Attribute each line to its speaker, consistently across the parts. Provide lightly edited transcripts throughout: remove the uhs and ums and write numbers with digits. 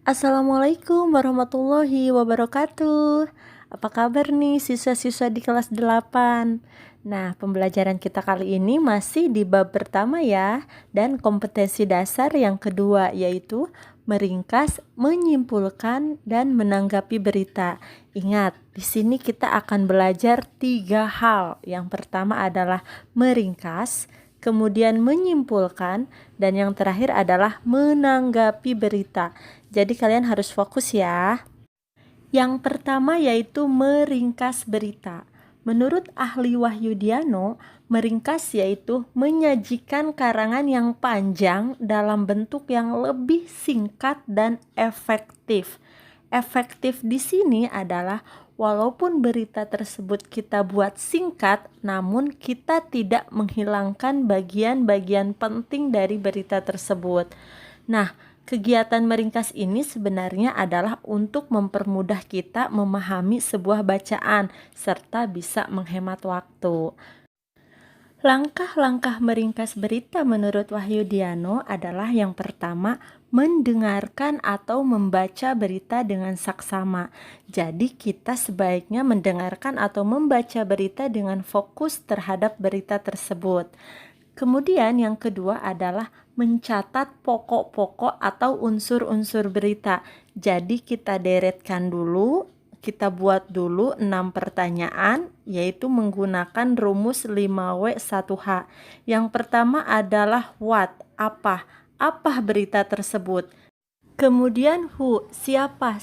Speaker 1: Assalamualaikum warahmatullahi wabarakatuh. Apa kabar nih siswa-siswa di kelas 8? Nah, pembelajaran kita kali ini masih di bab pertama ya, dan kompetensi dasar yang kedua yaitu meringkas, menyimpulkan, dan menanggapi berita. Ingat, di sini kita akan belajar 3 hal. Yang pertama adalah meringkas, kemudian menyimpulkan, dan yang terakhir adalah menanggapi berita. Jadi kalian harus fokus ya. Yang pertama yaitu meringkas berita. Menurut ahli Wahyudiano, meringkas yaitu menyajikan karangan yang panjang dalam bentuk yang lebih singkat dan efektif. Efektif di sini adalah walaupun berita tersebut kita buat singkat, namun kita tidak menghilangkan bagian-bagian penting dari berita tersebut. Nah, kegiatan meringkas ini sebenarnya adalah untuk mempermudah kita memahami sebuah bacaan serta bisa menghemat waktu. Langkah-langkah meringkas berita menurut Wahyudiano adalah yang pertama, mendengarkan atau membaca berita dengan saksama. Jadi kita sebaiknya mendengarkan atau membaca berita dengan fokus terhadap berita tersebut. Kemudian yang kedua adalah mencatat pokok-pokok atau unsur-unsur berita. Jadi kita deretkan dulu, kita buat dulu 6 pertanyaan, yaitu menggunakan rumus 5W1H. Yang pertama adalah what, apa berita tersebut. Kemudian who, siapa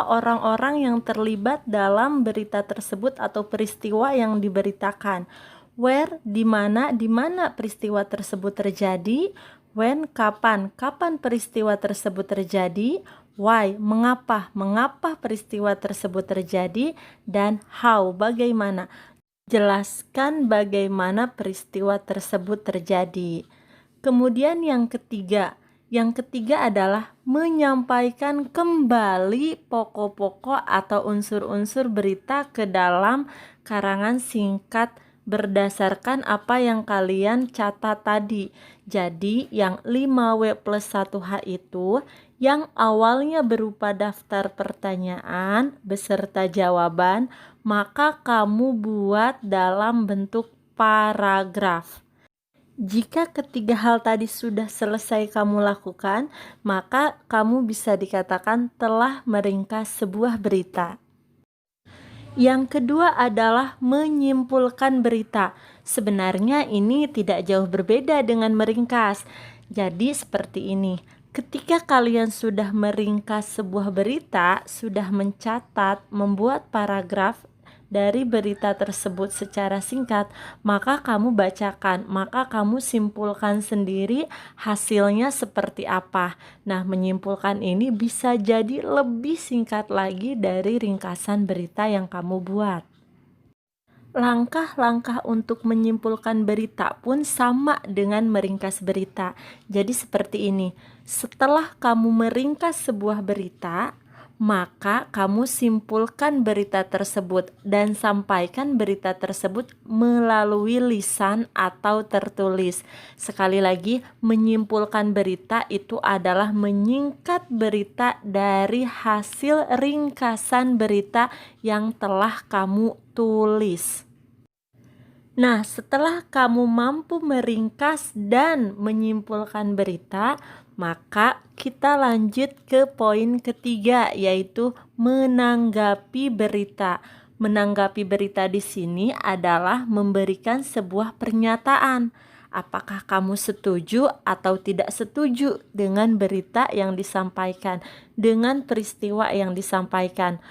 Speaker 1: orang-orang yang terlibat dalam berita tersebut atau peristiwa yang diberitakan. Where, di mana peristiwa tersebut terjadi. When, kapan peristiwa tersebut terjadi. Why, mengapa peristiwa tersebut terjadi. Dan how, bagaimana. Jelaskan bagaimana peristiwa tersebut terjadi. Kemudian yang ketiga adalah menyampaikan kembali pokok-pokok atau unsur-unsur berita ke dalam karangan singkat berdasarkan apa yang kalian catat tadi. Jadi yang 5W+1H itu yang awalnya berupa daftar pertanyaan beserta jawaban, maka kamu buat dalam bentuk paragraf. Jika ketiga hal tadi sudah selesai kamu lakukan, maka kamu bisa dikatakan telah meringkas sebuah berita. Yang kedua adalah menyimpulkan berita. Sebenarnya ini tidak jauh berbeda dengan meringkas. Jadi seperti ini. Ketika kalian sudah meringkas sebuah berita, sudah mencatat, membuat paragraf dari berita tersebut secara singkat, maka kamu bacakan, maka kamu simpulkan sendiri hasilnya seperti apa. Nah, menyimpulkan ini bisa jadi lebih singkat lagi dari ringkasan berita yang kamu buat. Langkah-langkah untuk menyimpulkan berita pun sama dengan meringkas berita. Jadi seperti ini, setelah kamu meringkas sebuah berita, maka kamu simpulkan berita tersebut dan sampaikan berita tersebut melalui lisan atau tertulis. Sekali lagi, menyimpulkan berita itu adalah menyingkat berita dari hasil ringkasan berita yang telah kamu tulis. Nah, setelah kamu mampu meringkas dan menyimpulkan berita, maka kita lanjut ke poin ketiga, yaitu menanggapi berita. Menanggapi berita di sini adalah memberikan sebuah pernyataan. Apakah kamu setuju atau tidak setuju dengan berita yang disampaikan, dengan peristiwa yang disampaikan?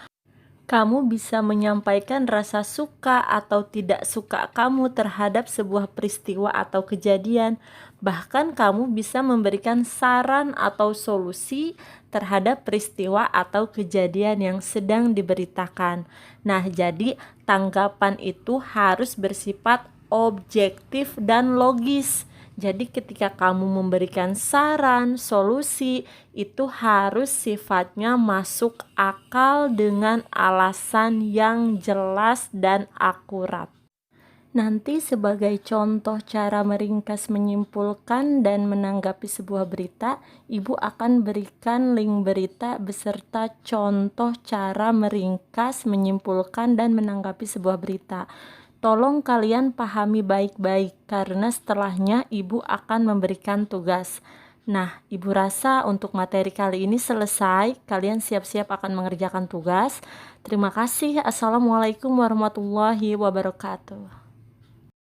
Speaker 1: Kamu bisa menyampaikan rasa suka atau tidak suka kamu terhadap sebuah peristiwa atau kejadian. Bahkan kamu bisa memberikan saran atau solusi terhadap peristiwa atau kejadian yang sedang diberitakan. Nah, jadi tanggapan itu harus bersifat objektif dan logis. Jadi ketika kamu memberikan saran, solusi, itu harus sifatnya masuk akal dengan alasan yang jelas dan akurat. Nanti sebagai contoh cara meringkas, menyimpulkan, dan menanggapi sebuah berita, Ibu akan berikan link berita beserta contoh cara meringkas, menyimpulkan, dan menanggapi sebuah berita. Tolong kalian pahami baik-baik karena setelahnya Ibu akan memberikan tugas. Nah, Ibu rasa untuk materi kali ini selesai. Kalian siap-siap akan mengerjakan tugas. Terima kasih. Assalamualaikum warahmatullahi wabarakatuh.